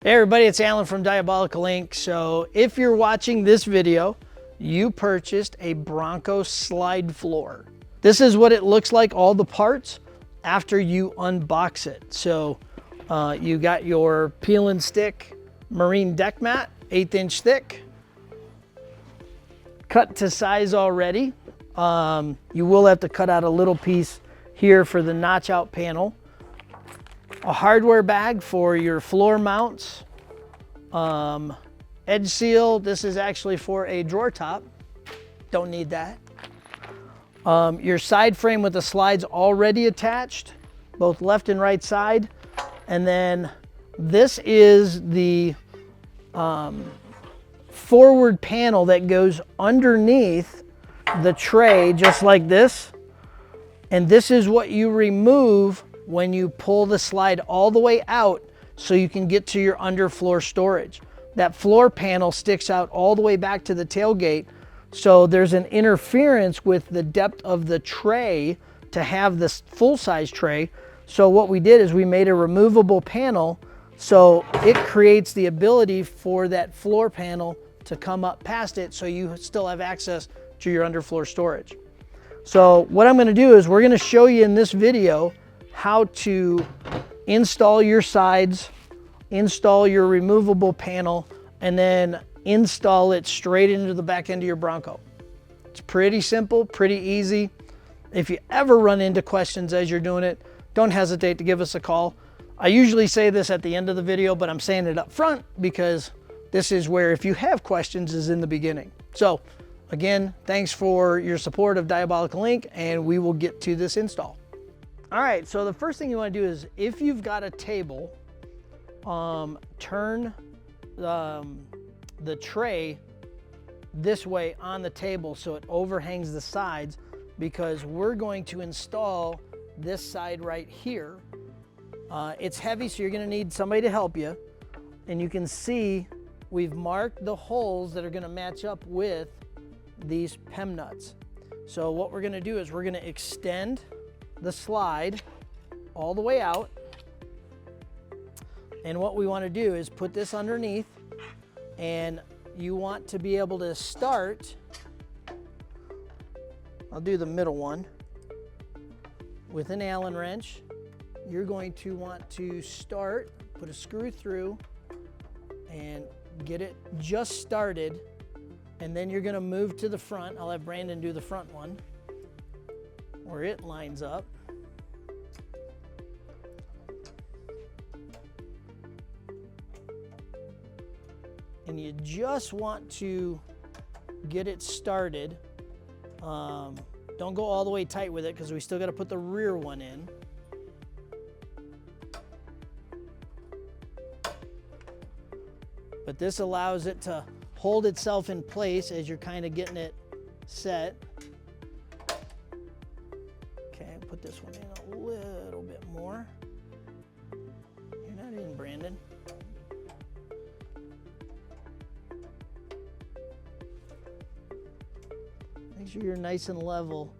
Hey everybody, it's Alan from Diabolical Inc. So if you're watching this video, you purchased a Bronco slide floor. This is what it looks like, all the parts, after you unbox it. So you got your peel and stick marine deck mat, 1/8 inch thick, cut to size already. You will have to cut out a little piece here for the notch out panel. A hardware bag for your floor mounts, edge seal. This is actually for a drawer top, don't need that. Your side frame with the slides already attached, both left and right side. And then this is the forward panel that goes underneath the tray, just like this. And this is what you remove when you pull the slide all the way out so you can get to your underfloor storage. That floor panel sticks out all the way back to the tailgate, so there's an interference with the depth of the tray to have this full-size tray. So what we did is we made a removable panel, so it creates the ability for that floor panel to come up past it so you still have access to your underfloor storage. So what I'm gonna do is we're gonna show you in this video how to install your sides, install your removable panel, and then install it straight into the back end of your Bronco. It's pretty simple, pretty easy. If you ever run into questions as you're doing it, don't hesitate to give us a call. I usually say this at the end of the video, but I'm saying it up front because this is where, if you have questions, is in the beginning. So again, thanks for your support of Diabolical Inc, and we will get to this install. All right, so the first thing you want to do is, if you've got a table, turn the tray this way on the table so it overhangs the sides, because we're going to install this side right here. It's heavy, so you're going to need somebody to help you. And you can see we've marked the holes that are going to match up with these PEM nuts. So what we're going to do is we're going to extend the slide all the way out, and what we want to do is put this underneath, and you want to be able to start, I'll do the middle one, with an Allen wrench. You're going to want to start, put a screw through and get it just started, and then you're going to move to the front. I'll have Brandon do the front one where it lines up. And you just want to get it started. Don't go all the way tight with it, because we still got to put the rear one in. But this allows it to hold itself in place as you're kind of getting it set. Okay, put this one in a little bit more. You're not in, Brandon. Make sure you're nice and level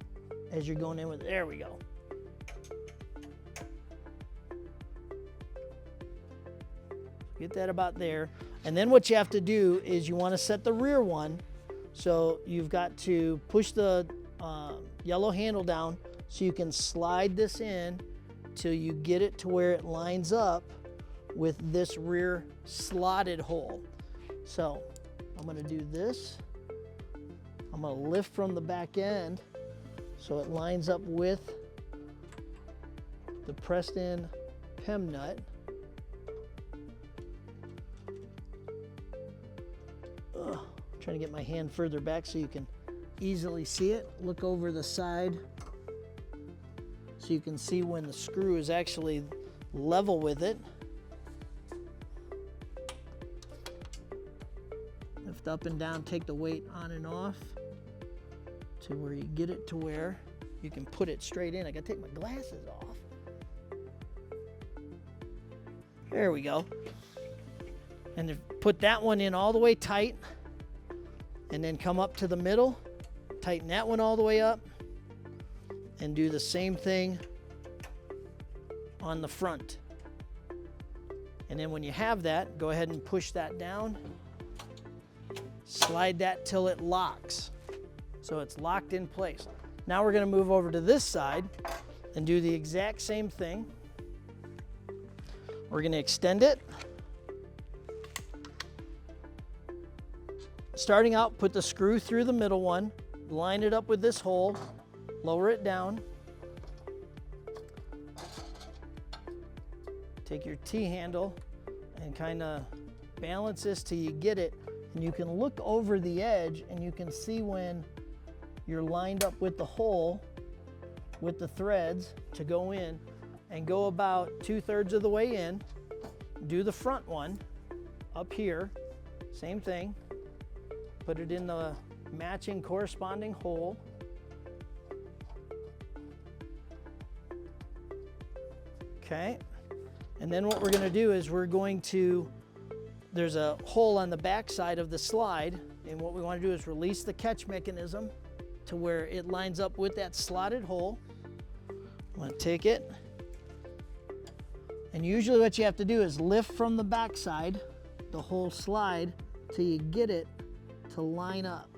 as you're going in with, there we go. Get that about there. And then what you have to do is you want to set the rear one. So you've got to push the yellow handle down so you can slide this in till you get it to where it lines up with this rear slotted hole. So I'm going to do this. I'm going to lift from the back end so it lines up with the pressed in PEM nut. I'm trying to get my hand further back so you can easily see it. Look over the side so you can see when the screw is actually level with it. Lift up and down, take the weight on and off to where you get it to where you can put it straight in. I gotta take my glasses off. There we go. And put that one in all the way tight, and then come up to the middle, tighten that one all the way up, and do the same thing on the front. And then when you have that, go ahead and push that down. Slide that till it locks. So it's locked in place. Now we're gonna move over to this side and do the exact same thing. We're gonna extend it. Starting out, put the screw through the middle one, line it up with this hole, lower it down. Take your T-handle and kind of balance this till you get it. And you can look over the edge and you can see when you're lined up with the hole, with the threads to go in, and go about 2/3 of the way in. Do the front one up here, same thing. Put it in the matching corresponding hole. Okay, and then what we're gonna do is there's a hole on the back side of the slide, and what we wanna do is release the catch mechanism to where it lines up with that slotted hole. I'm gonna take it, and usually what you have to do is lift from the back side, the whole slide, till you get it to line up.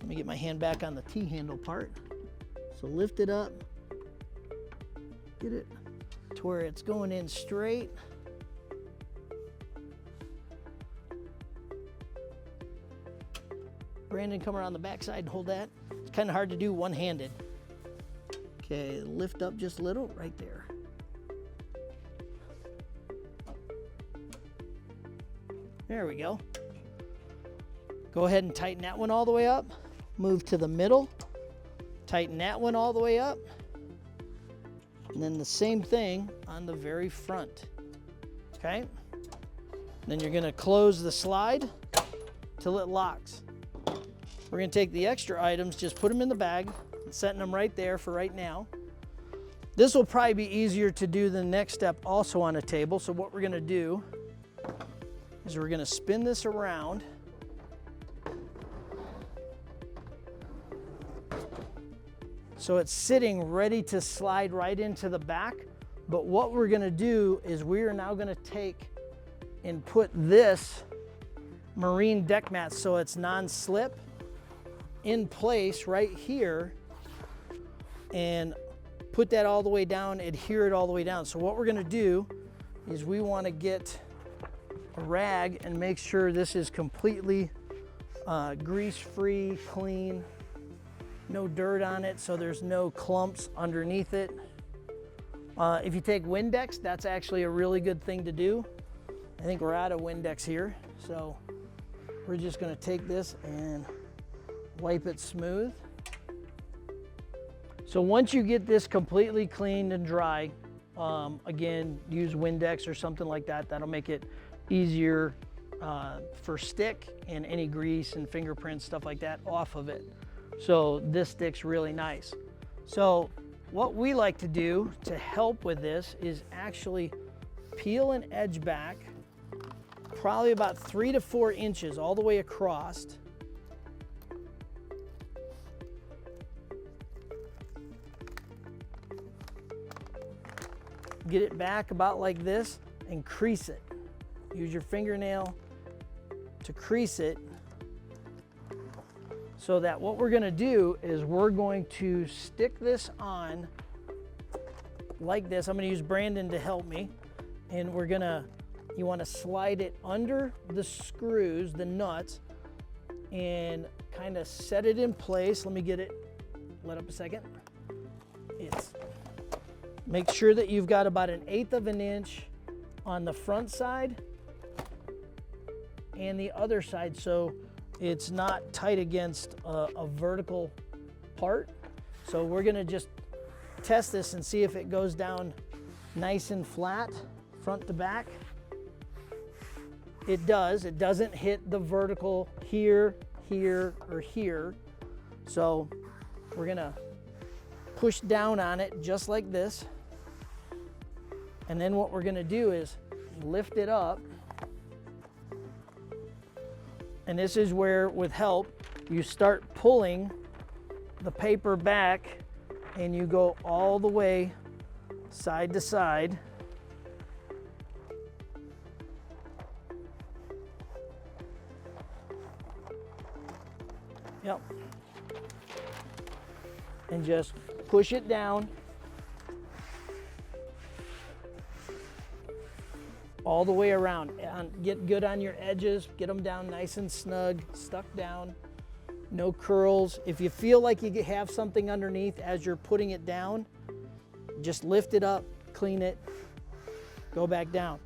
Let me get my hand back on the T-handle part. So lift it up, get it to where it's going in straight. Brandon, come around the back side and hold that. It's kind of hard to do one-handed. Okay, lift up just a little, right there. There we go. Go ahead and tighten that one all the way up. Move to the middle. Tighten that one all the way up. And then the same thing on the very front. Okay? Then you're gonna close the slide till it locks. We're gonna take the extra items, just put them in the bag, setting them right there for right now. This will probably be easier to do the next step also on a table. So what we're gonna do is we're gonna spin this around. So it's sitting ready to slide right into the back. But what we're gonna do is we are now gonna take and put this marine deck mat, so it's non-slip, in place right here, and put that all the way down, adhere it all the way down. So what we're gonna do is we wanna get a rag and make sure this is completely grease-free, clean, no dirt on it, so there's no clumps underneath it. If you take Windex, that's actually a really good thing to do. I think we're out of Windex here, so we're just gonna take this and wipe it smooth. So once you get this completely cleaned and dry, again, use Windex or something like that. That'll make it easier for stick and any grease and fingerprints, stuff like that, off of it. So this sticks really nice. So what we like to do to help with this is actually peel an edge back, probably about 3 to 4 inches all the way across. Get it back about like this and crease it. Use your fingernail to crease it, so that what we're gonna do is we're going to stick this on like this. I'm gonna use Brandon to help me. And you wanna slide it under the screws, the nuts, and kind of set it in place. Let me get it, let up a second. Make sure that you've got about 1/8 of an inch on the front side and the other side, so it's not tight against a vertical part. So we're gonna just test this and see if it goes down nice and flat, front to back. It does. It doesn't hit the vertical here, here, or here. So we're gonna push down on it just like this. And then what we're gonna do is lift it up. And this is where, with help, you start pulling the paper back and you go all the way side to side. Yep. And just push it down all the way around. And get good on your edges, get them down nice and snug, stuck down, no curls. If you feel like you have something underneath as you're putting it down, just lift it up, clean it, go back down.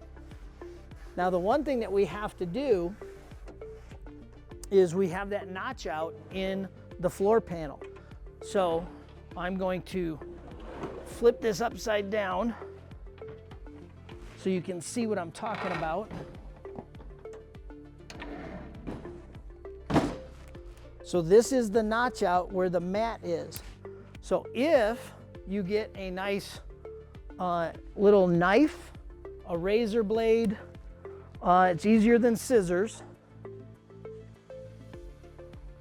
Now the one thing that we have to do is we have that notch out in the floor panel. So I'm going to flip this upside down so you can see what I'm talking about. So this is the notch out where the mat is. So if you get a nice little knife, a razor blade, it's easier than scissors.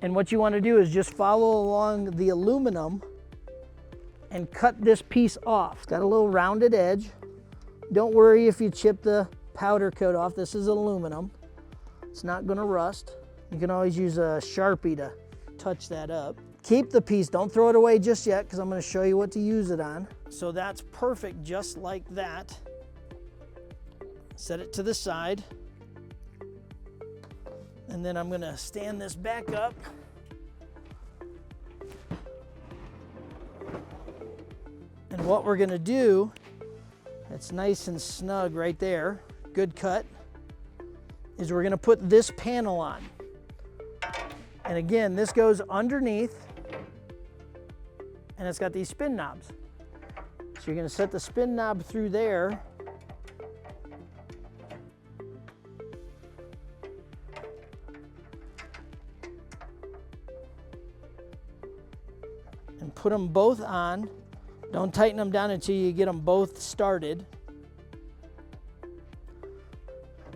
And what you want to do is just follow along the aluminum and cut this piece off. It's got a little rounded edge. Don't worry if you chip the powder coat off. This is aluminum. It's not going to rust. You can always use a Sharpie to touch that up. Keep the piece, don't throw it away just yet because I'm going to show you what to use it on. So that's perfect, just like that. Set it to the side. And then I'm going to stand this back up. And what we're going to do, it's nice and snug right there, good cut, is we're going to put this panel on. And again, this goes underneath, and it's got these spin knobs. So you're going to set the spin knob through there. And put them both on. Don't tighten them down until you get them both started.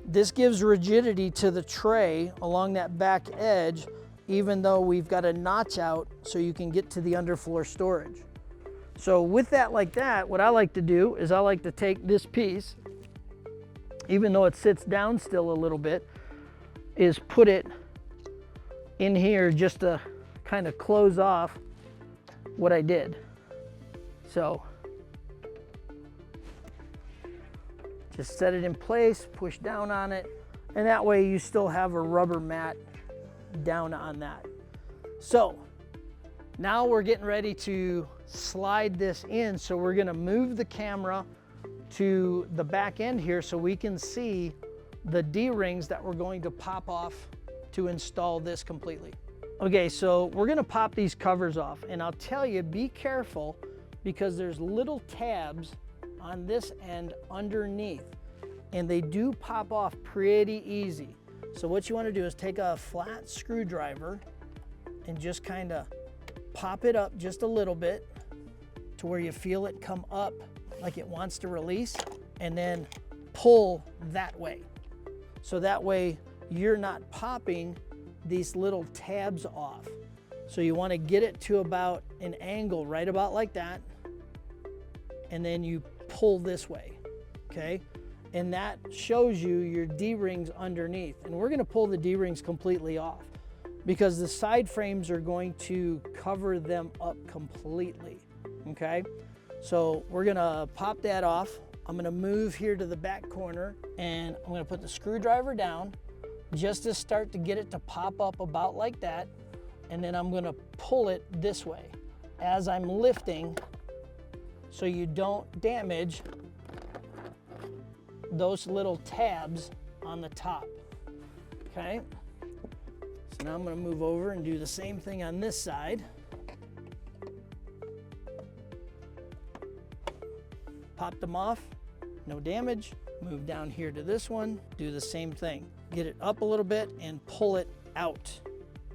This gives rigidity to the tray along that back edge, even though we've got a notch out so you can get to the underfloor storage. So with that like that, what I like to do is I like to take this piece, even though it sits down still a little bit, is put it in here just to kind of close off what I did. So just set it in place, push down on it, and that way you still have a rubber mat down on that. So now we're getting ready to slide this in. So we're gonna move the camera to the back end here so we can see the D-rings that we're going to pop off to install this completely. Okay, so we're gonna pop these covers off, and I'll tell you, be careful because there's little tabs on this end underneath, and they do pop off pretty easy. So what you want to do is take a flat screwdriver and just kind of pop it up just a little bit to where you feel it come up like it wants to release, and then pull that way. So that way you're not popping these little tabs off. So you want to get it to about an angle right about like that, and then you pull this way, okay? And that shows you your D-rings underneath. And we're gonna pull the D-rings completely off because the side frames are going to cover them up completely, okay? So we're gonna pop that off. I'm gonna move here to the back corner, and I'm gonna put the screwdriver down just to start to get it to pop up about like that. And then I'm gonna pull it this way as I'm lifting so you don't damage those little tabs on the top, okay? So now I'm gonna move over and do the same thing on this side. Pop them off, no damage. Move down here to this one, do the same thing. Get it up a little bit and pull it out.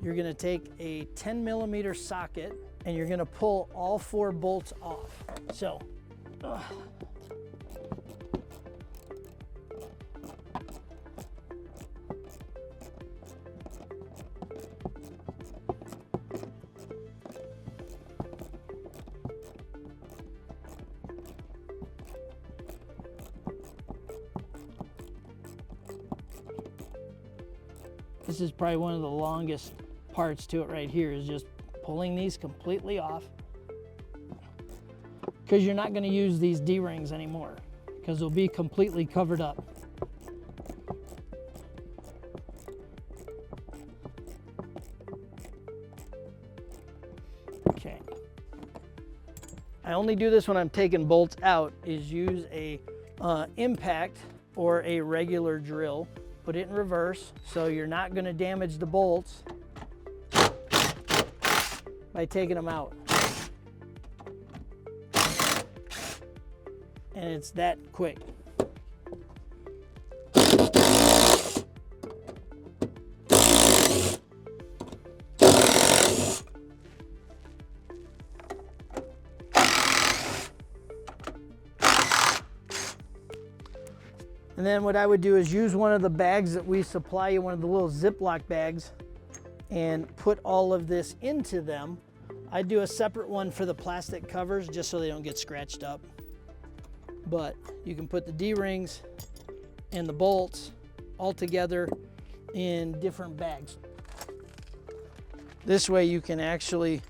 You're gonna take a 10mm socket and you're gonna pull all 4 bolts off. So, this is probably one of the longest parts to it right here is just pulling these completely off, because you're not going to use these D-rings anymore because they'll be completely covered up. Okay. I only do this when I'm taking bolts out, is use a impact or a regular drill. Put it in reverse so you're not going to damage the bolts by taking them out. And it's that quick. And then what I would do is use one of the bags that we supply you, one of the little Ziploc bags, and put all of this into them. I do a separate one for the plastic covers just so they don't get scratched up. But you can put the D-rings and the bolts all together in different bags. This way you can actually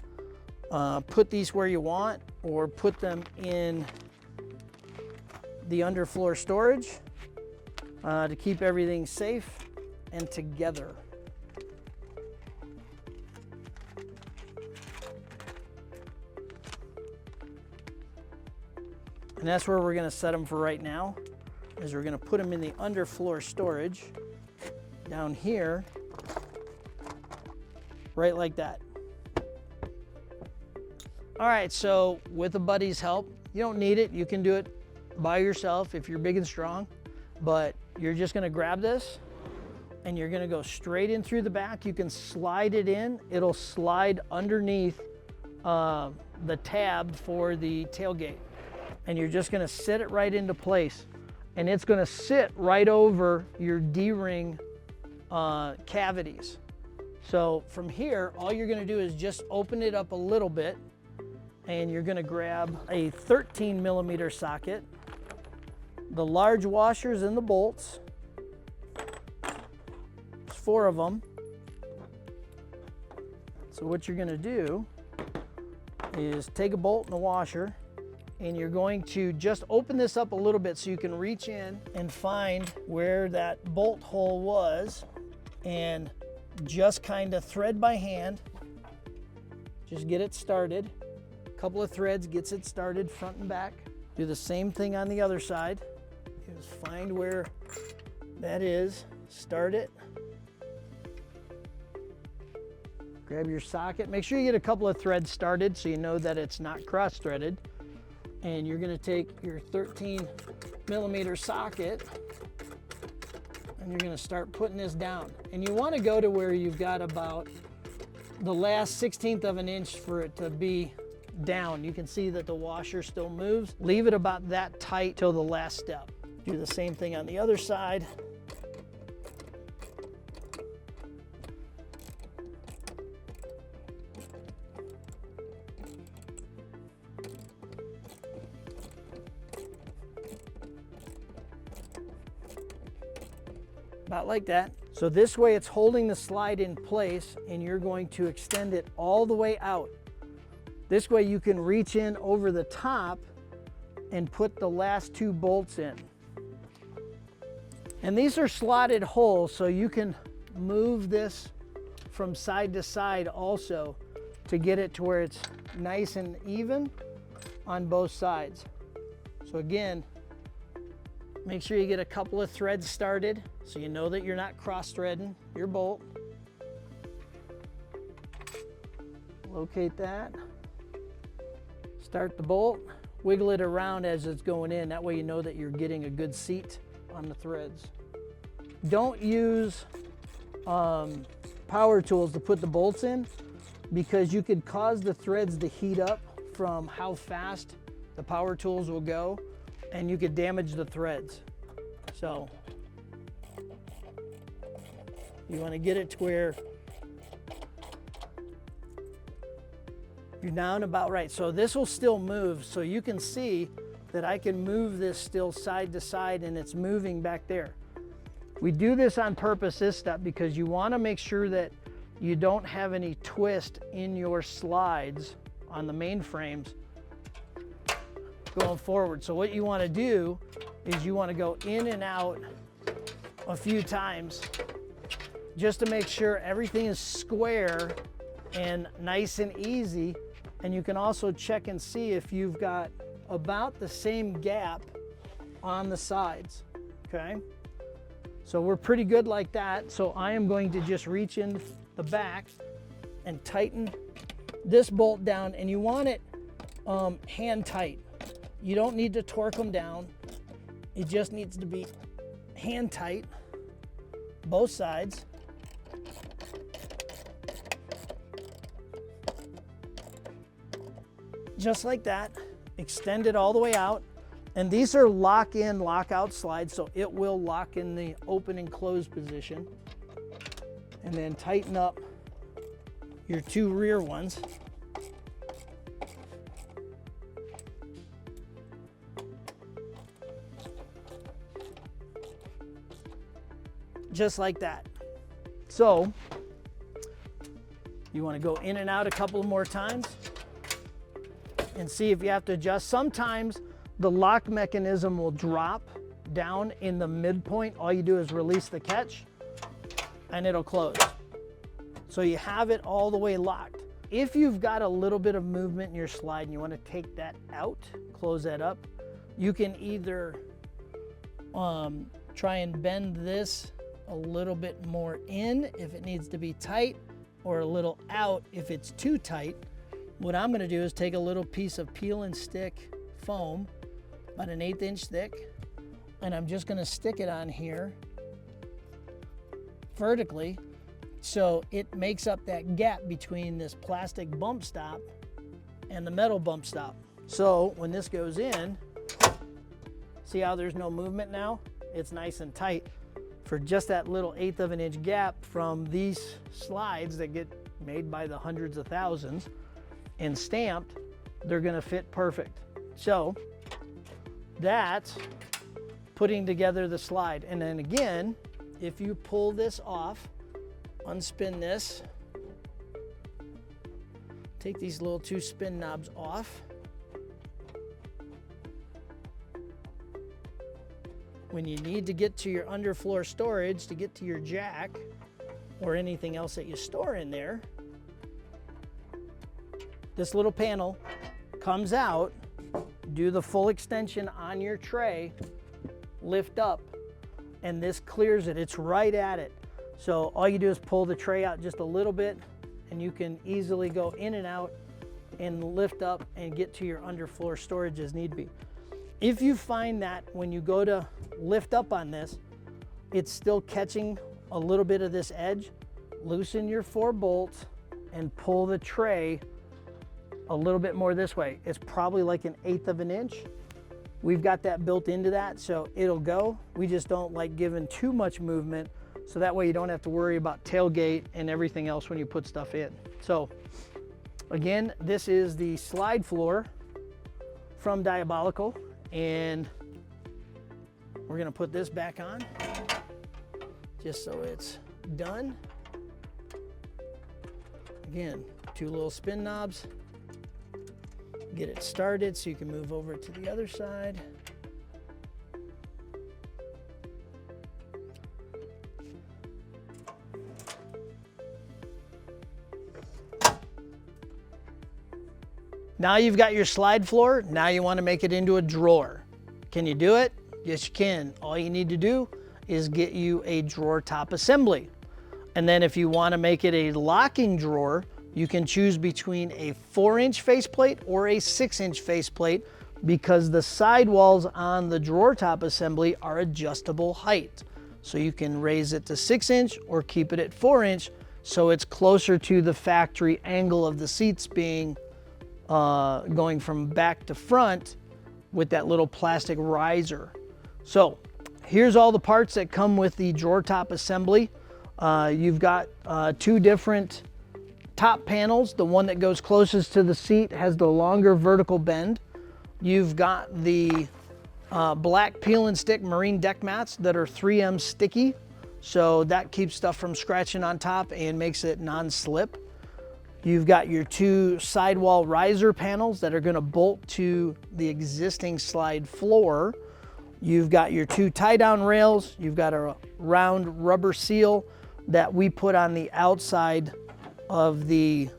put these where you want, or put them in the underfloor storage to keep everything safe and together. And that's where we're going to set them for right now, is we're going to put them in the underfloor storage down here, right like that. All right, so with a buddy's help, you don't need it. You can do it by yourself if you're big and strong, but you're just going to grab this and you're going to go straight in through the back. You can slide it in. It'll slide underneath the tab for the tailgate. And you're just gonna sit it right into place. And it's gonna sit right over your D-ring cavities. So from here, all you're gonna do is just open it up a little bit, and you're gonna grab a 13mm socket, the large washers and the bolts. There's 4 of them. So what you're gonna do is take a bolt and a washer, and you're going to just open this up a little bit so you can reach in and find where that bolt hole was, and just kind of thread by hand, just get it started. A couple of threads gets it started front and back. Do the same thing on the other side. Just find where that is, start it. Grab your socket. Make sure you get a couple of threads started so you know that it's not cross-threaded. And you're gonna take your 13mm socket and you're gonna start putting this down. And you wanna go to where you've got about the last 1/16 of an inch for it to be down. You can see that the washer still moves. Leave it about that tight till the last step. Do the same thing on the other side. About like that. So this way it's holding the slide in place, and you're going to extend it all the way out. This way you can reach in over the top and put the last 2 bolts in. And these are slotted holes, so you can move this from side to side also to get it to where it's nice and even on both sides. So again, make sure you get a couple of threads started so you know that you're not cross-threading your bolt. Locate that. Start the bolt, wiggle it around as it's going in. That way you know that you're getting a good seat on the threads. Don't use power tools to put the bolts in, because you could cause the threads to heat up from how fast the power tools will go, and you could damage the threads. So you want to get it to where you're down about right. So this will still move, so you can see that I can move this still side to side, and it's moving back there. We do this on purpose, this step, because you want to make sure that you don't have any twist in your slides on the main frames going forward. So what you want to do is you want to go in and out a few times just to make sure everything is square and nice and easy. And you can also check and see if you've got about the same gap on the sides, okay? So we're pretty good like that. So I am going to just reach in the back and tighten this bolt down, and you want it hand tight. You don't need to torque them down. It just needs to be hand tight, both sides. Just like that. Extend it all the way out. And these are lock-in, lock-out slides, so it will lock in the open and close position. And then tighten up your two rear ones. Just like that. So you want to go in and out a couple more times and see if you have to adjust. Sometimes the lock mechanism will drop down in the midpoint. All you do is release the catch and it'll close. So you have it all the way locked. If you've got a little bit of movement in your slide and you want to take that out, close that up, you can either try and bend this a little bit more in if it needs to be tight, or a little out if it's too tight. What I'm going to do is take a little piece of peel and stick foam, about an 1/8 inch thick, and I'm just going to stick it on here vertically so it makes up that gap between this plastic bump stop and the metal bump stop. So when this goes in, see how there's no movement now? It's nice and tight for just that little 1/8 of an inch gap from these slides that get made by the hundreds of thousands and stamped. They're going to fit perfect. So that's putting together the slide. And then again, if you pull this off, unspin this, take these little two spin knobs off. When you need to get to your underfloor storage, to get to your jack or anything else that you store in there, this little panel comes out, do the full extension on your tray, lift up, and this clears it. It's right at it. So all you do is pull the tray out just a little bit, and you can easily go in and out and lift up and get to your underfloor storage as need be. If you find that when you go to lift up on this, it's still catching a little bit of this edge, loosen your 4 bolts and pull the tray a little bit more this way. It's probably like an 1/8 of an inch. We've got that built into that, so it'll go. We just don't like giving too much movement, so that way you don't have to worry about tailgate and everything else when you put stuff in. So again, this is the slide floor from Diabolical, and we're gonna put this back on just so it's done. Again, 2 little spin knobs. Get it started so you can move over to the other side. Now you've got your slide floor. Now you want to make it into a drawer. Can you do it? Yes, you can. All you need to do is get you a drawer top assembly. And then if you want to make it a locking drawer, you can choose between a 4-inch faceplate or a 6-inch faceplate, because the sidewalls on the drawer top assembly are adjustable height. So you can raise it to 6-inch or keep it at 4-inch, so it's closer to the factory angle of the seats being going from back to front with that little plastic riser. So here's all the parts that come with the drawer top assembly. You've got 2 different top panels. The one that goes closest to the seat has the longer vertical bend. You've got the black peel and stick marine deck mats that are 3M sticky. so that keeps stuff from scratching on top and makes it non-slip. You've got your 2 sidewall riser panels that are going to bolt to the existing slide floor. You've got your 2 tie-down rails. You've got a round rubber seal that we put on the outside of the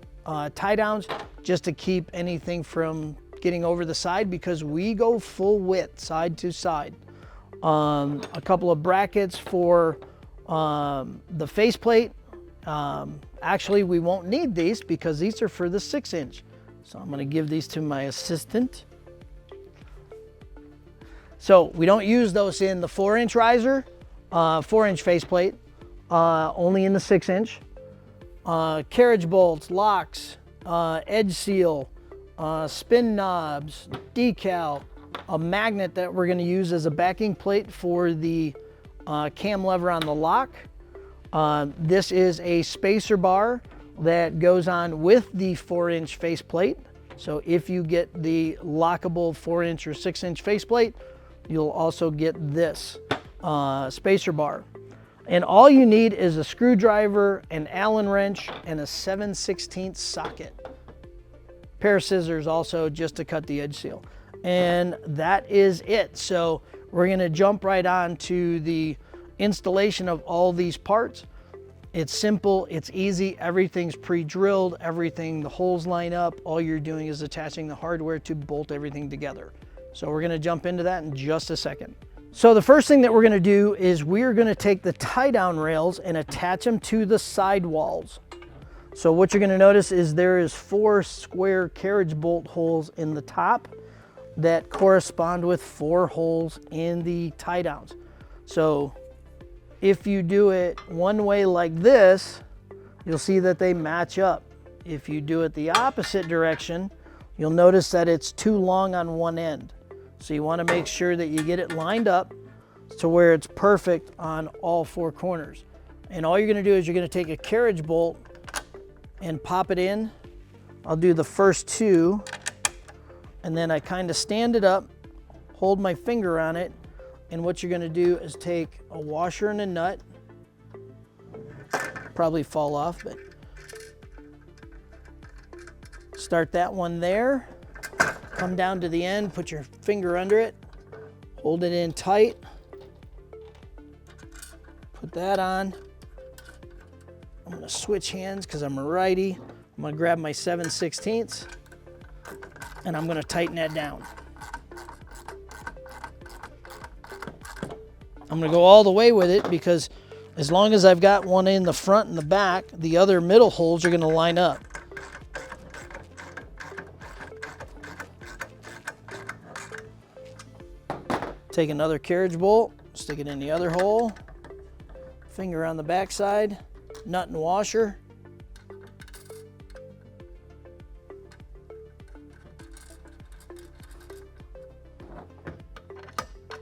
tie-downs just to keep anything from getting over the side, because we go full width side to side. A couple of brackets for the faceplate. Actually, we won't need these because these are for the 6-inch. So I'm going to give these to my assistant. So we don't use those in the 4-inch riser, 4-inch faceplate, only in the 6-inch. Carriage bolts, locks, edge seal, spin knobs, decal, a magnet that we're going to use as a backing plate for the cam lever on the lock. This is a spacer bar that goes on with the 4-inch faceplate. So if you get the lockable 4-inch or 6-inch faceplate, you'll also get this spacer bar. And all you need is a screwdriver, an Allen wrench, and a 7/16 socket. Pair of scissors also just to cut the edge seal. And that is it. So we're going to jump right on to the installation of all these parts. It's simple, it's easy, everything's pre-drilled, the holes line up. All you're doing is attaching the hardware to bolt everything together. So we're going to jump into that in just a second. So the first thing that we're going to do is we're going to take the tie-down rails and attach them to the sidewalls. So what you're going to notice is there is 4 square carriage bolt holes in the top that correspond with 4 holes in the tie-downs. So if you do it one way like this, you'll see that they match up. If you do it the opposite direction, you'll notice that it's too long on one end. So you want to make sure that you get it lined up to where it's perfect on all 4 corners. And all you're going to do is you're going to take a carriage bolt and pop it in. I'll do the first 2, and then I kind of stand it up, hold my finger on it, and what you're going to do is take a washer and a nut. Probably fall off, but start that one there. Come down to the end, put your finger under it, hold it in tight, put that on. I'm going to switch hands because I'm a righty. I'm going to grab my 7/16 and I'm going to tighten that down. I'm going to go all the way with it because as long as I've got one in the front and the back, the other middle holes are going to line up. Take another carriage bolt, stick it in the other hole, finger on the back side, nut and washer.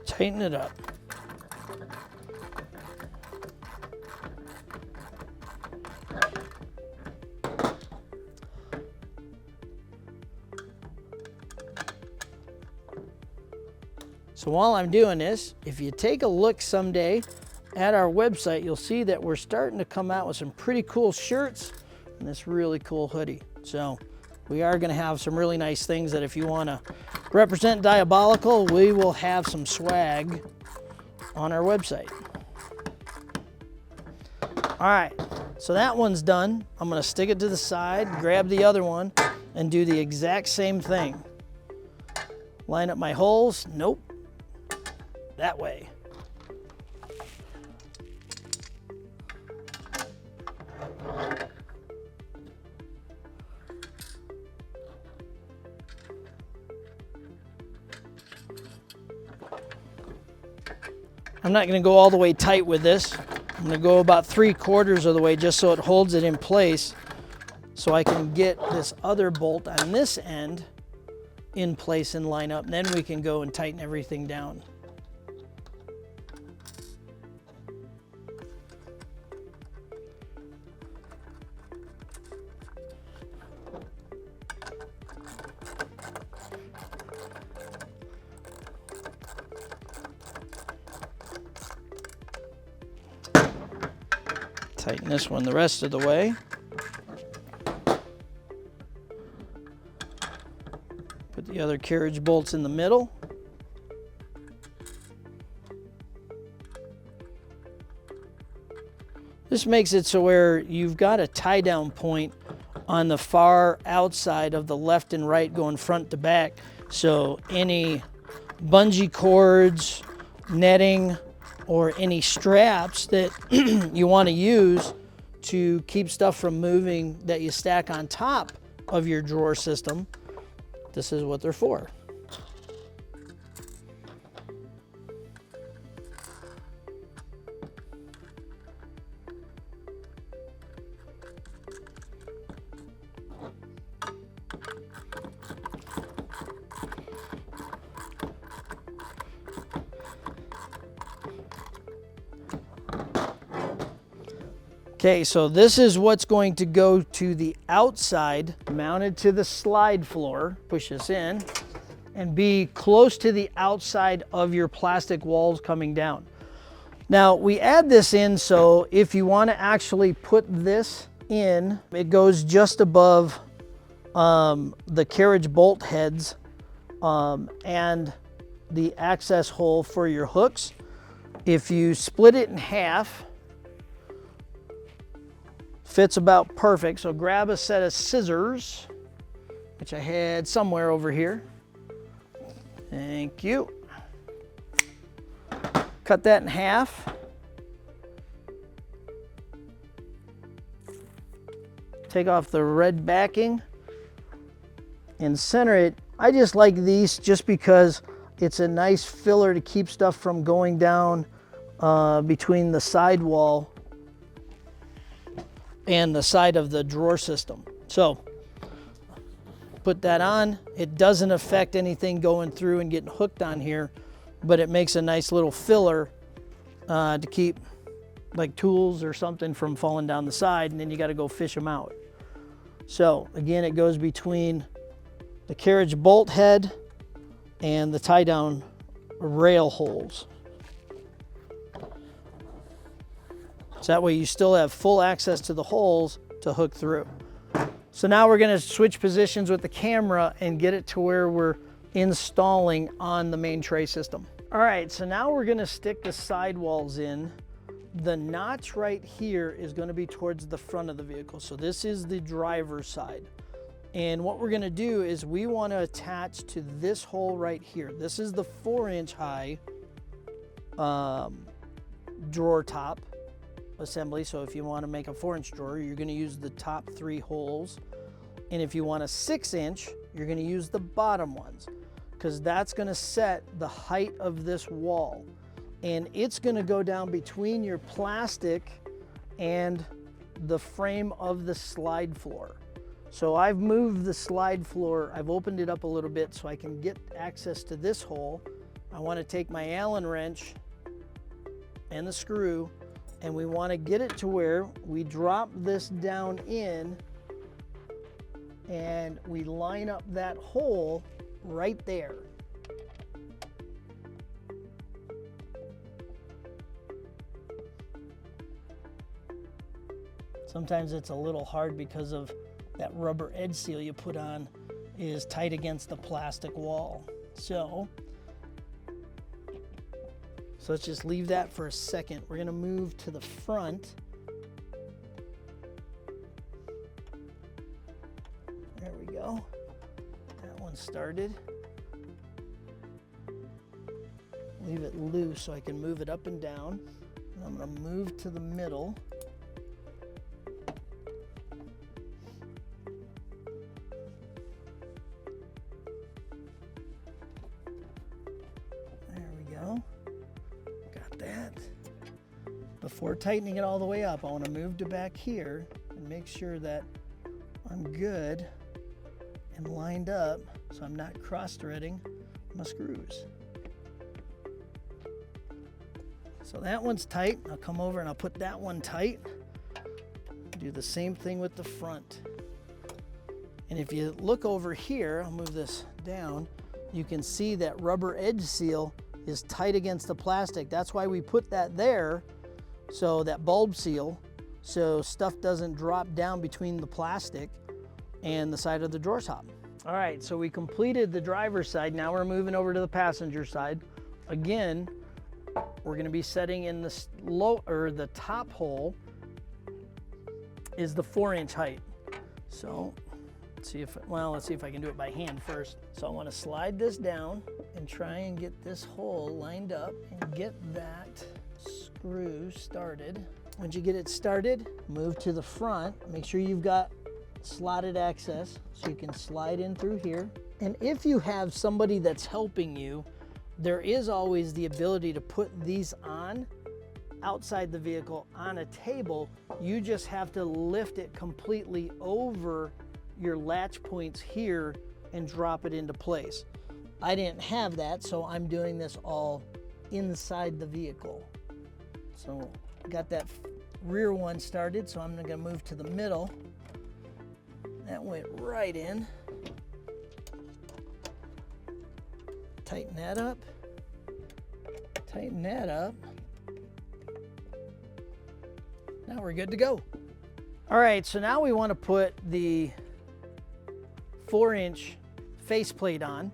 Tighten it up. So while I'm doing this, if you take a look someday at our website, you'll see that we're starting to come out with some pretty cool shirts and this really cool hoodie. So we are going to have some really nice things that if you want to represent Diabolical, we will have some swag on our website. All right, so that one's done. I'm going to stick it to the side, grab the other one, and do the exact same thing. Line up my holes. Nope. That way. I'm not going to go all the way tight with this. I'm going to go about 3/4 of the way just so it holds it in place, so I can get this other bolt on this end in place and line up, and then we can go and tighten everything down. Tighten this one the rest of the way. Put the other carriage bolts in the middle. This makes it so where you've got a tie down point on the far outside of the left and right going front to back. So any bungee cords, netting, or any straps that you want to use to keep stuff from moving that you stack on top of your drawer system, this is what they're for. Okay, so this is what's going to go to the outside, mounted to the slide floor. Push this in and be close to the outside of your plastic walls coming down. Now, we add this in so if you want to actually put this in, it goes just above the carriage bolt heads and the access hole for your hooks. If you split it in half, fits about perfect. So grab a set of scissors, which I had somewhere over here. Thank you. Cut that in half. Take off the red backing and center it. I just like these just because it's a nice filler to keep stuff from going down between the sidewall and the side of the drawer system. So put that on. It doesn't affect anything going through and getting hooked on here, but it makes a nice little filler to keep like tools or something from falling down the side, and then you got to go fish them out. So again, it goes between the carriage bolt head and the tie down rail holes. So that way you still have full access to the holes to hook through. So now we're going to switch positions with the camera and get it to where we're installing on the main tray system. All right, so now we're going to stick the sidewalls in. The notch right here is going to be towards the front of the vehicle. So this is the driver's side. And what we're going to do is we want to attach to this hole right here. This is the 4-inch high drawer top assembly. So if you want to make a 4-inch drawer, you're going to use the top 3 holes. And if you want a 6-inch, you're going to use the bottom ones, because that's going to set the height of this wall. And it's going to go down between your plastic and the frame of the slide floor. So I've moved the slide floor, I've opened it up a little bit so I can get access to this hole. I want to take my Allen wrench and the screw, and we want to get it to where we drop this down in and we line up that hole right there. Sometimes it's a little hard because of that rubber edge seal you put on is tight against the plastic wall. So let's just leave that for a second. We're going to move to the front. There we go. That one started. Leave it loose so I can move it up and down. And I'm going to move to the middle. Before tightening it all the way up, I want to move to back here and make sure that I'm good and lined up so I'm not cross-threading my screws. So that one's tight. I'll come over and I'll put that one tight. Do the same thing with the front. And if you look over here, I'll move this down, you can see that rubber edge seal is tight against the plastic. That's why we put that there. So that bulb seal, so stuff doesn't drop down between the plastic and the side of the drawer top. All right, so we completed the driver's side. Now we're moving over to the passenger side. Again, we're gonna be setting in the top hole is the 4-inch height. So let's see if I can do it by hand first. So I wanna slide this down and try and get this hole lined up and get that screw started. Once you get it started, move to the front. Make sure you've got slotted access so you can slide in through here. And if you have somebody that's helping you, there is always the ability to put these on outside the vehicle on a table. You just have to lift it completely over your latch points here and drop it into place. I didn't have that, so I'm doing this all inside the vehicle. So got that rear one started, so I'm gonna move to the middle. That went right in. Tighten that up. Tighten that up. Now we're good to go. All right, so now we want to put the 4-inch faceplate on.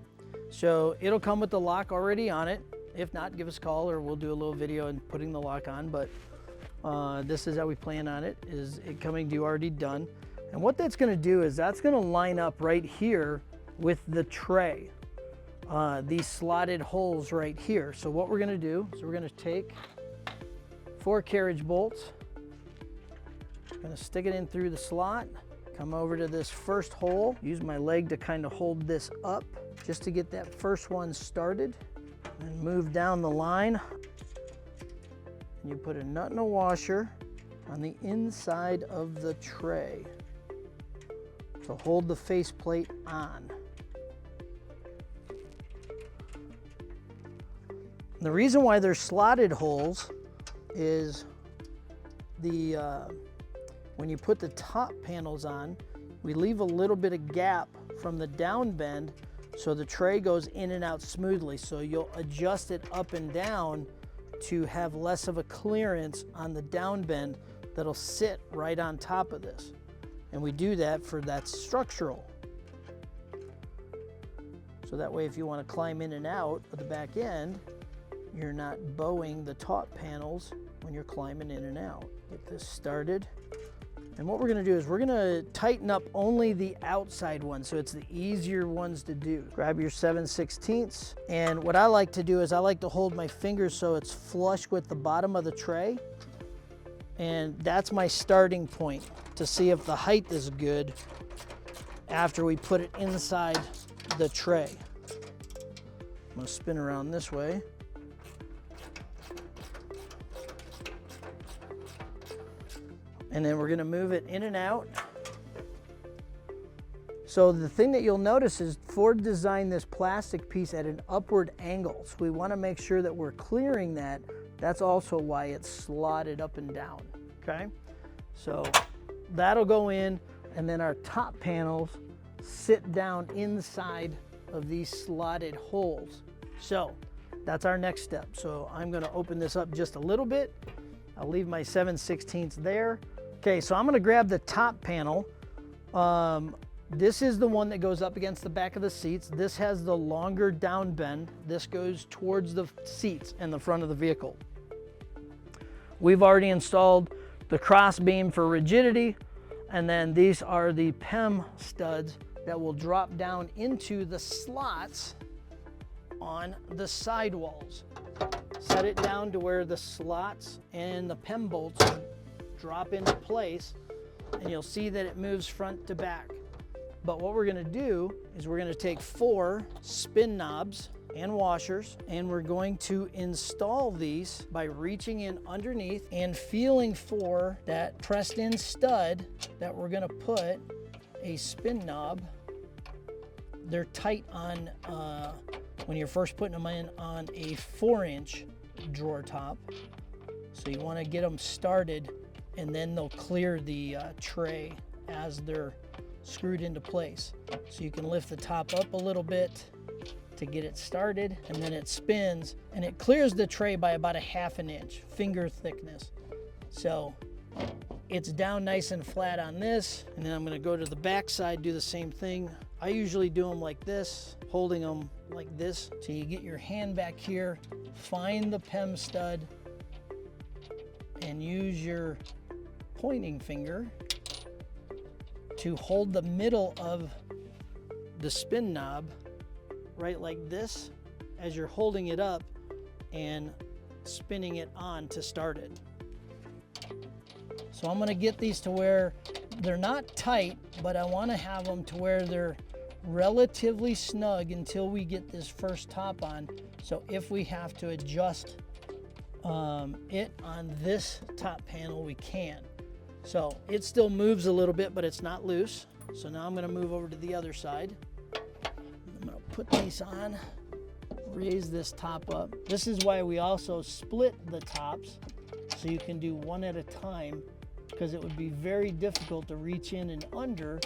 So it'll come with the lock already on it. If not, give us a call or we'll do a little video and putting the lock on. But this is how we plan on it, is it coming to you already done. And what that's gonna do is that's gonna line up right here with the tray. These slotted holes right here. So what we're gonna do is we're gonna take 4 carriage bolts. I'm gonna stick it in through the slot, come over to this first hole, use my leg to kind of hold this up just to get that first one started, and move down the line. And you put a nut and a washer on the inside of the tray to hold the faceplate on. The reason why there's slotted holes is when you put the top panels on, we leave a little bit of gap from the down bend so the tray goes in and out smoothly. So you'll adjust it up and down to have less of a clearance on the down bend that'll sit right on top of this. And we do that for that structural. So that way if you want to climb in and out of the back end, you're not bowing the top panels when you're climbing in and out. Get this started. And what we're gonna do is we're gonna tighten up only the outside ones, so it's the easier ones to do. Grab your 7/16, and what I like to do is I like to hold my fingers so it's flush with the bottom of the tray. And that's my starting point to see if the height is good after we put it inside the tray. I'm gonna spin around this way. And then we're gonna move it in and out. So the thing that you'll notice is Ford designed this plastic piece at an upward angle. So we wanna make sure that we're clearing that. That's also why it's slotted up and down, okay? So that'll go in, and then our top panels sit down inside of these slotted holes. So that's our next step. So I'm gonna open this up just a little bit. I'll leave my 7/16 there. Okay, so I'm gonna grab the top panel. This is the one that goes up against the back of the seats. This has the longer down bend. This goes towards the seats and the front of the vehicle. We've already installed the cross beam for rigidity, and then these are the PEM studs that will drop down into the slots on the sidewalls. Set it down to where the slots and the PEM bolts drop into place, and you'll see that it moves front to back. But what we're gonna do is we're gonna take 4 spin knobs and washers, and we're going to install these by reaching in underneath and feeling for that pressed in stud that we're gonna put a spin knob. They're tight on, when you're first putting them in on a 4-inch drawer top. So you wanna get them started, and then they'll clear the tray as they're screwed into place. So you can lift the top up a little bit to get it started, and then it spins and it clears the tray by about a 1/2 inch, finger thickness. So it's down nice and flat on this. And then I'm gonna go to the back side, do the same thing. I usually do them like this, holding them like this. So you get your hand back here, find the PEM stud, and use your pointing finger to hold the middle of the spin knob right like this as you're holding it up and spinning it on to start it. So I'm gonna get these to where they're not tight, but I wanna have them to where they're relatively snug until we get this first top on. So if we have to adjust it on this top panel, we can. So it still moves a little bit, but it's not loose. So now I'm gonna move over to the other side. I'm gonna put these on, raise this top up. This is why we also split the tops, so you can do one at a time, because it would be very difficult to reach in and under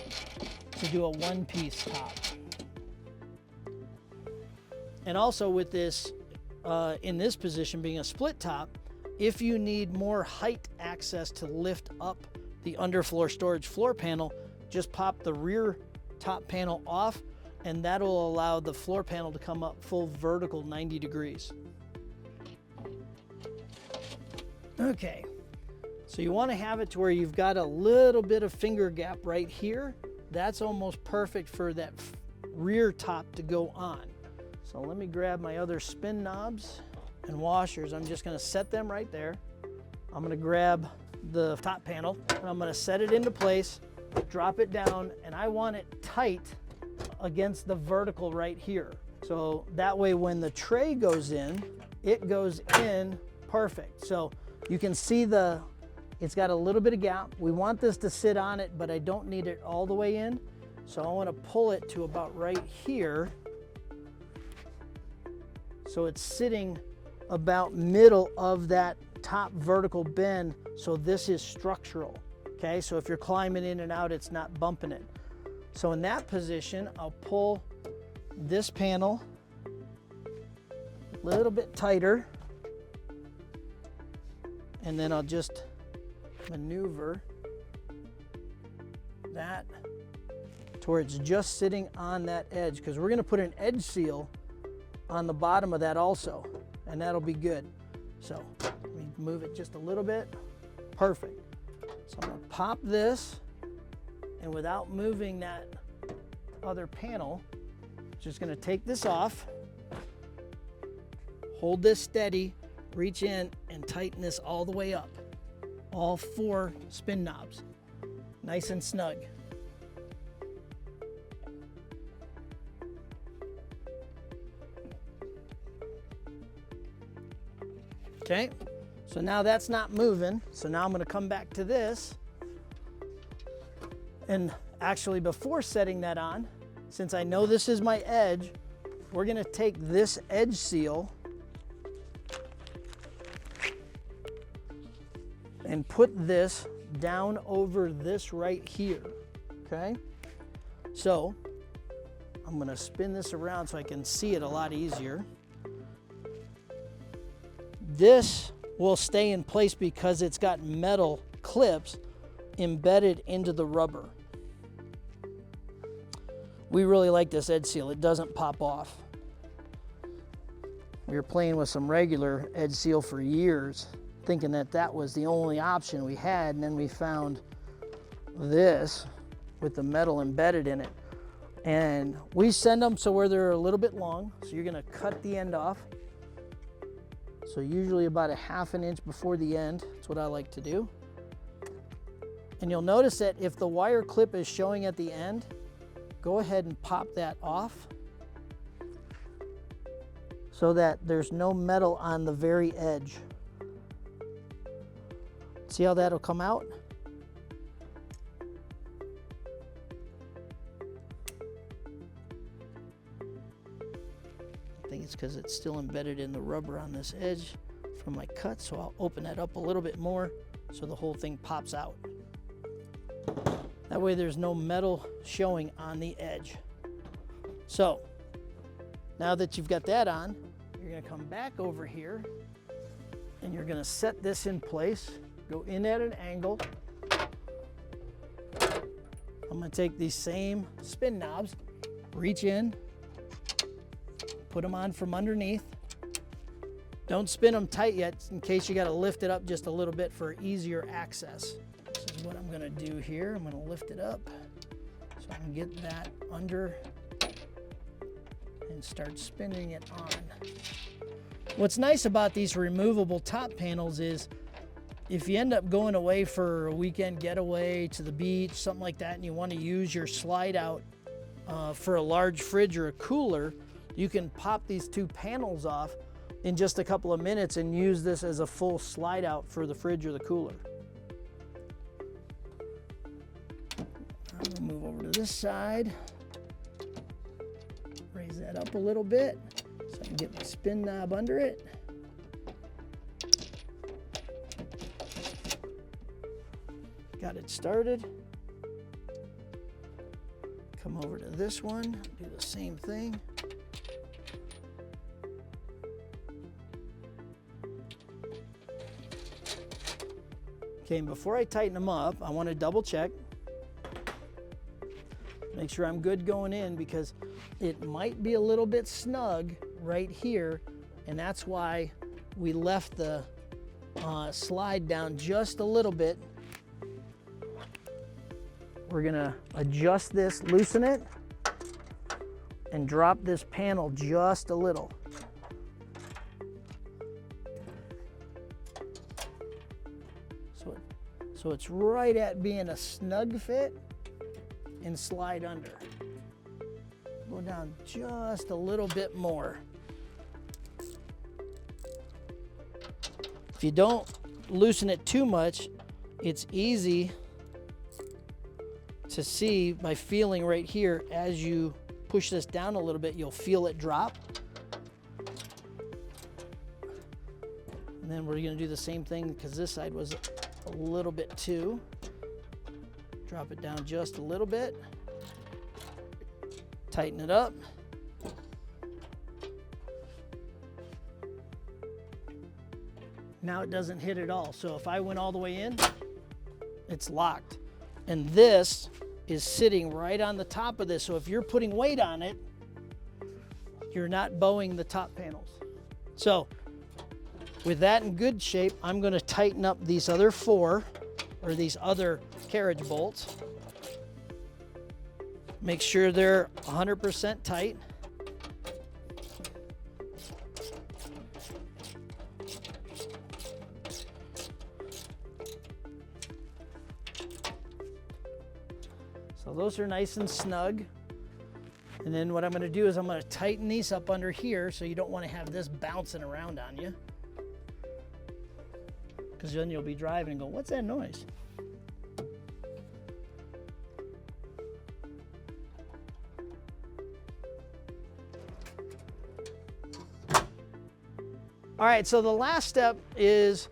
to do a one-piece top. And also with this, in this position being a split top, if you need more height access to lift up the underfloor storage floor panel, just pop the rear top panel off, and that'll allow the floor panel to come up full vertical 90 degrees. Okay, so you want to have it to where you've got a little bit of finger gap right here. That's almost perfect for that rear top to go on. So let me grab my other spin knobs and washers. I'm just gonna set them right there. I'm gonna grab the top panel and I'm gonna set it into place, drop it down, and I want it tight against the vertical right here. So that way when the tray goes in, it goes in perfect. So you can see it's got a little bit of gap. We want this to sit on it, but I don't need it all the way in. So I want to pull it to about right here. So it's sitting about middle of that top vertical bend. So this is structural, okay? So if you're climbing in and out, it's not bumping it. So in that position, I'll pull this panel a little bit tighter, and then I'll just maneuver that to where it's just sitting on that edge, because we're going to put an edge seal on the bottom of that also, and that'll be good. So let me move it just a little bit. Perfect. So I'm going to pop this, and without moving that other panel, just going to take this off, hold this steady, reach in and tighten this all the way up. All 4 spin knobs, nice and snug. Okay, so now that's not moving. So now I'm gonna come back to this. And actually before setting that on, since I know this is my edge, we're gonna take this edge seal and put this down over this right here, okay? So I'm gonna spin this around so I can see it a lot easier. This will stay in place because it's got metal clips embedded into the rubber. We really like this edge seal. It doesn't pop off. We were playing with some regular edge seal for years, thinking that that was the only option we had, and then we found this with the metal embedded in it. And we send them so where they're a little bit long, so you're gonna cut the end off. So usually about a ½ an inch before the end, that's what I like to do. And you'll notice that if the wire clip is showing at the end, go ahead and pop that off so that there's no metal on the very edge. See how that'll come out? I think it's because it's still embedded in the rubber on this edge from my cut, so I'll open that up a little bit more so the whole thing pops out. That way there's no metal showing on the edge. So now that you've got that on, you're gonna come back over here and you're gonna set this in place, go in at an angle, I'm gonna take these same spin knobs, reach in, put them on from underneath. Don't spin them tight yet in case you gotta lift it up just a little bit for easier access. This is what I'm gonna do here. I'm gonna lift it up so I can get that under and start spinning it on. What's nice about these removable top panels is if you end up going away for a weekend getaway to the beach, something like that, and you want to use your slide out for a large fridge or a cooler, you can pop these two panels off in just a couple of minutes and use this as a full slide out for the fridge or the cooler. I'm gonna move over to this side, raise that up a little bit so I can get my spin knob under it. Got it started. Come over to this one, do the same thing. Okay, and before I tighten them up, I want to double check. Make sure I'm good going in because it might be a little bit snug right here, and that's why we left the slide down just a little bit. We're gonna adjust this, loosen it, and drop this panel just a little. So it's right at being a snug fit and slide under. Go down just a little bit more. If you don't loosen it too much, it's easy to see by feeling right here. As you push this down a little bit, you'll feel it drop. And then we're gonna do the same thing because this side was a little bit too. Drop it down just a little bit. Tighten it up. Now it doesn't hit at all. So if I went all the way in, it's locked. And this is sitting right on the top of this. So if you're putting weight on it, you're not bowing the top panels. So with that in good shape, I'm gonna tighten up these other four, or these other carriage bolts. Make sure they're 100% tight. So those are nice and snug. And then what I'm gonna do is I'm gonna tighten these up under here so you don't wanna have this bouncing around on you. Because then you'll be driving and go, what's that noise? All right, so the last step is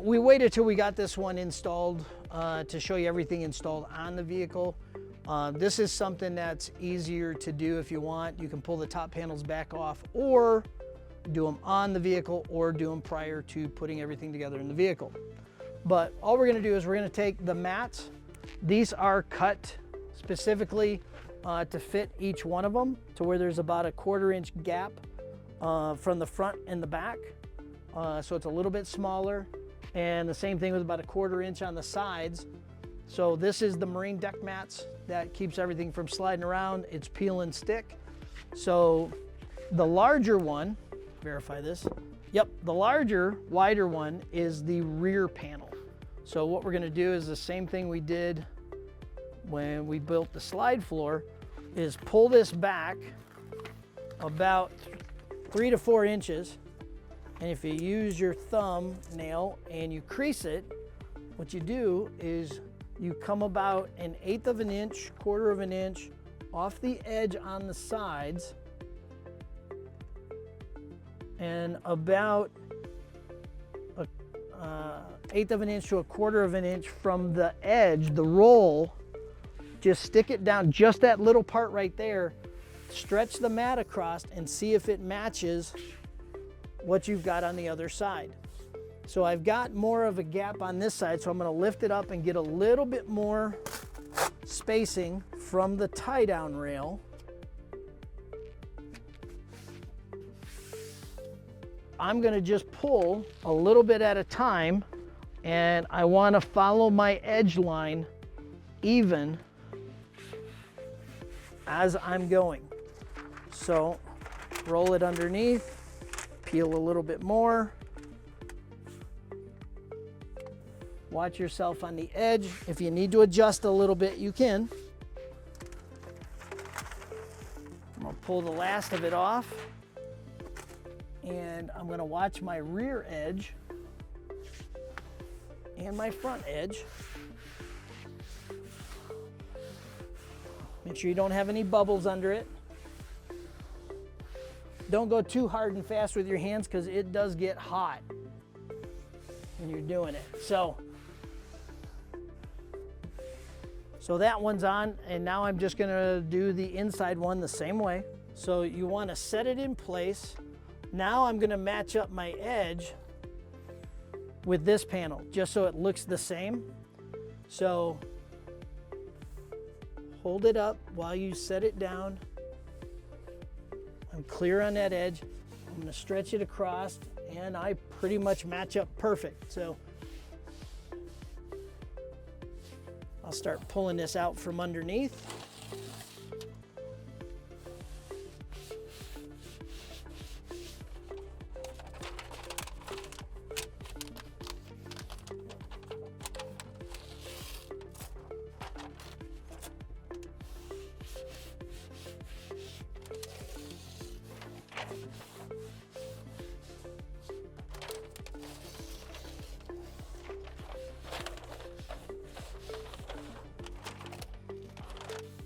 we waited till we got this one installed to show you everything installed on the vehicle. This is something that's easier to do if you want. You can pull the top panels back off or do them on the vehicle or do them prior to putting everything together in the vehicle. But all we're gonna do is we're gonna take the mats. These are cut specifically to fit each one of them to where there's about a 1/4 inch gap from the front and the back. So it's a little bit smaller. And the same thing with about a 1/4 inch on the sides. So this is the marine deck mats that keeps everything from sliding around. It's peel and stick. So the larger one, verify this. Yep, the larger, wider one is the rear panel. So what we're gonna do is the same thing we did when we built the slide floor, is pull this back about 3 to 4 inches. And if you use your thumbnail and you crease it, what you do is you come about 1/8 of an inch, 1/4 of an inch off the edge on the sides, and about 1/8 of an inch to 1/4 of an inch from the edge, the roll, just stick it down, just that little part right there, stretch the mat across and see if it matches what you've got on the other side. So I've got more of a gap on this side, so I'm gonna lift it up and get a little bit more spacing from the tie down rail. I'm gonna just pull a little bit at a time, and I wanna follow my edge line even as I'm going. So roll it underneath, peel a little bit more. Watch yourself on the edge. If you need to adjust a little bit, you can. I'm gonna pull the last of it off, and I'm gonna watch my rear edge and my front edge. Make sure you don't have any bubbles under it. Don't go too hard and fast with your hands because it does get hot when you're doing it. So that one's on, and now I'm just gonna do the inside one the same way. So you wanna set it in place. Now I'm gonna match up my edge with this panel, just so it looks the same. So hold it up while you set it down. I'm clear on that edge. I'm gonna stretch it across, and I pretty much match up perfect. So I'll start pulling this out from underneath.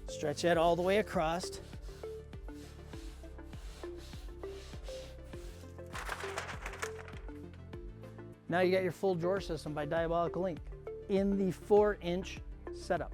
Stretch that all the way across. Now you got your full drawer system by Diabolical Inc in the 4-inch setup.